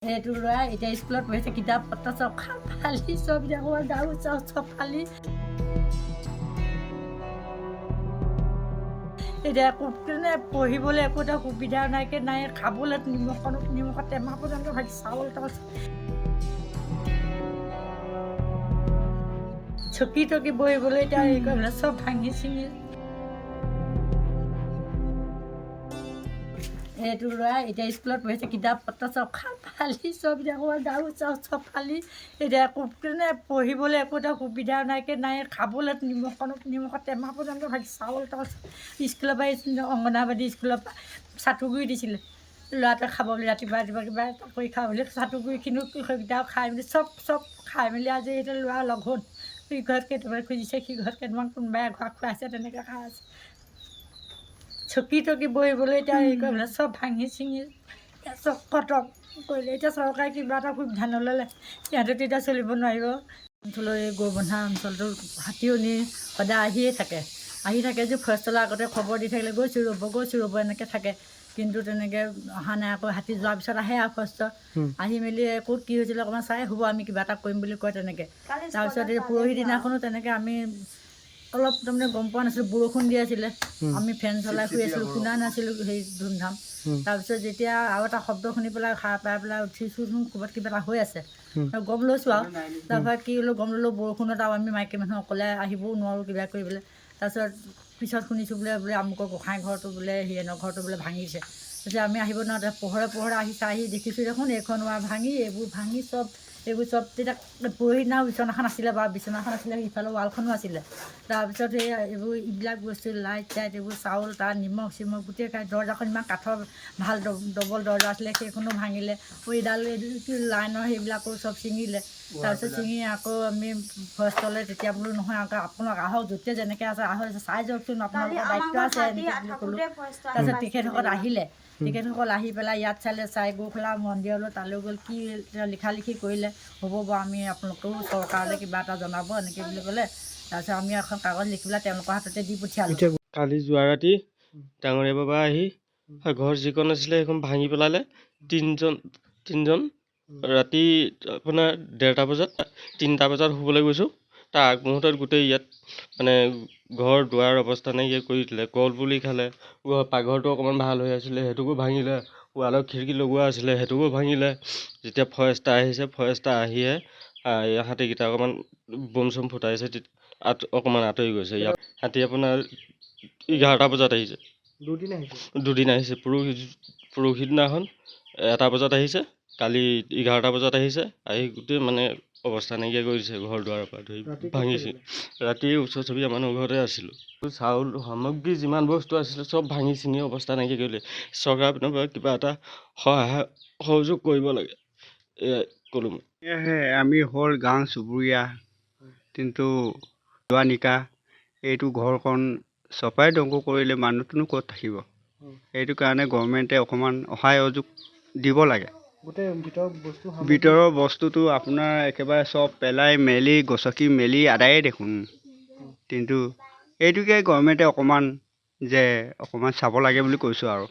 এইটো ল'ৰা এতিয়া স্কুলত পঢ়িছে, কিতাপ পত্ৰ চব ফালি চব জাগৰ গাৰু চাউ চব ফালি এতিয়া পঢ়িবলৈ একো এটা সুবিধা নাইকে নাই, খাবলৈ নিমখৰ টেমা পৰ্যন্ত ভাগি চাউল তাউল চকী টকী বহিবলৈ এতিয়া হেৰি কৰিবলৈ চব ভাঙি চিঙি। এইটো ল'ৰা এতিয়া স্কুলত পঢ়িছে, কিতাপ পত্ৰ চব ফালি চব জাগৰ গাৰু চাউ চব ফালি এতিয়া পঢ়িবলৈ একো এটা সুবিধা নাইকে নাই, খাবলৈ নিমখৰ টেমা পৰ্যন্ত ভাগি চাউল তাউল স্কুলৰ পৰা অংগনাবাদী স্কুলৰ পৰা চাটুগুৰি দিছিলে ল'ৰাটোৱে খাবলৈ ৰাতিপুৱা কিবা এটা কৰি খাবলৈ চাটুগুৰিখিনিও সেইকেইটাও খাই মেলি চব খাই মেলি আজি এতিয়া ল'ৰা লঘোণ, সি ঘৰত কেইটামান খুজিছে, সি ঘৰত কেইটামান কোনোবাই এঘৰত খুৱাইছে, তেনেকৈ খাই আছে। চকী টকী বহিবলৈ এতিয়া হেৰি কৰিবলৈ চব ভাঙি চিঙি চব খতম কৰিলে। এতিয়া চৰকাৰে কিবা এটা সুবিধা নল'লে সিহঁতেতো এতিয়া চলিব নোৱাৰিব। অঞ্চলৰ এই গৌবন্ধা অঞ্চলটো হাতীও নি সদায় আহিয়ে থাকে যে ফৰেষ্টলৈ আগতে খবৰ দি থাকিলে গৈছোঁ ৰ'ব এনেকৈ থাকে, কিন্তু তেনেকৈ অহা নাই। আকৌ হাতী যোৱাৰ পিছত আহে আৰু ফৰেষ্ট আহি মেলি ক'ত কি হৈছিলে অকণমান চাই হ'ব, আমি কিবা এটা কৰিম বুলি কয় তেনেকৈ। তাৰপিছত এই পৰহি দিনাখনো তেনেকৈ আমি অলপ তাৰমানে গম পোৱা নাছিলোঁ, বৰষুণ দি আছিলে, আমি ফেন চলাই শুই আছিলোঁ, শুনা নাছিলোঁ সেই ধুমধাম। তাৰপিছত যেতিয়া আৰু এটা শব্দ শুনি পেলাই সাৰ পাই পেলাই উঠিছোঁ, ক'ৰবাত কিবা এটা হৈ আছে গম লৈছোঁ আৰু। তাৰপৰা কি হ'লেও গম ল'লোঁ, বৰষুণত আৰু আমি মাইকী মানুহ অকলে আহিবও নোৱাৰোঁ কিবা কৰিবলৈ। তাৰপিছত পিছত শুনিছোঁ বোলে আমুকৰ গোঁসাই ঘৰটো বোলে হিৰেণৰ ঘৰটো বোলে ভাঙিছে। তাৰপিছত আমি আহিব নোৱাৰোঁ, পোহৰে আহি দেখিছোঁ দেখোন এইখন ভাঙি এইবোৰ ভাঙি এইবোৰ চব তেতিয়া পৰহি দিনা বিচনাখন আছিলে বাৰু, বিচনাখন আছিলে, ইফালে ৱালখনো আছিলে। তাৰপিছত এইবিলাক বস্তু লাইট চাইট এইবোৰ চাউল তাত নিমখ চিমখ গোটেই দৰ্জাখন ইমান কাঠৰ ভাল ডবল দৰ্জা আছিলে, সেইখনো ভাঙিলে। এইডাল কি লাইনৰ সেইবিলাকো চব ছিঙিলে। তাৰপিছত ছিঙি আকৌ আমি ফৰেষ্টলৈ তেতিয়া বোলো নহয় আকৌ আপোনালোক আহক, য'তে যেনেকৈ আছে আহক, চাই যাওকচোন, আপোনালোকৰ দায়িত্ব আছে এনেকৈ বুলি ক'লোঁ। তাৰপিছত তেখেতসকল আহিলে, তেখেতসকল আহি পেলাই ইয়াত চাই গৈ পেলাই মন্দিৰলৈ তালৈ গ'ল, কি লিখা লিখি কৰিলে, হ'ব বাৰু আমি আপোনালোকেও চৰকাৰলৈ কিবা এটা জনাব এনেকৈ বুলি ক'লে। তাৰপিছত আমি এখন কাগজ লিখি পেলাই তেওঁলোকৰ হাততে দি পঠিয়ালোঁ। কালি যোৱা ৰাতি ডাঙৰীয়া বাবা আহি ঘৰ যিখন আছিলে সেইখন ভাঙি পেলালে। তিনিজন ৰাতি আপোনাৰ 1:30 বজাত 3টা বজাত শুবলৈ গৈছোঁ, তাৰ আগমুহূৰ্তত গোটেই ইয়াত মানে ঘৰ দুৱাৰ অৱস্থা নাইকিয়া কৰি দিলে। কল পুলি খালে, পাকঘৰটো অকণমান ভাল হৈ আছিলে সেইটোকো ভাঙিলে, ৱালৰ খিৰিকী লগোৱা আছিলে সেইটোকো ভাঙিলে। যেতিয়া ফৰেষ্টাৰ আহিছে, ফৰেষ্টাৰ আহিয়ে হাতীকেইটা অকণমান বম চম ফুটাইছে, অকণমান আঁতৰি গৈছে। ইয়াত হাতী আপোনাৰ 11টা বজাত আহিছে, দুদিন আহিছে। পৰহি দিনাখন 1টা বজাত আহিছে, কালি 11টা বজাত আহিছে, আহি গোটেই মানে অৱস্থা নাইকিয়া কৰিছে, ঘৰ দুৱাৰৰ পৰা ধৰি ভাঙিছে। ৰাতি ওচৰ চুবুৰীয়া মানুহৰ ঘৰতে আছিলোঁ, চাউল সামগ্ৰী যিমান বস্তু আছিলে চব ভাঙি চিঙি অৱস্থা নাইকিয়া কৰিলে। চৰকাৰৰ পিনৰ পৰা কিবা এটা সহযোগ কৰিব লাগে, এয়াই ক'লোঁ মই। আমি হ'ল গাঁও চুবুৰীয়া, কিন্তু যোৱা নিকা এইটো ঘৰখন চপাই ধ্বংস কৰিলে মানুহটোনো ক'ত থাকিব। সেইটো কাৰণে গভৰ্ণমেণ্টে অকণমান সহযোগ দিব লাগে। ভিতৰৰ বস্তুটো আপোনাৰ একেবাৰে চব পেলাই মেলি গছকি মেলি আদায়ে দেখোন, কিন্তু এইটোকে গভৰ্ণমেণ্টে অকণমান চাব লাগে বুলি কৈছোঁ আৰু।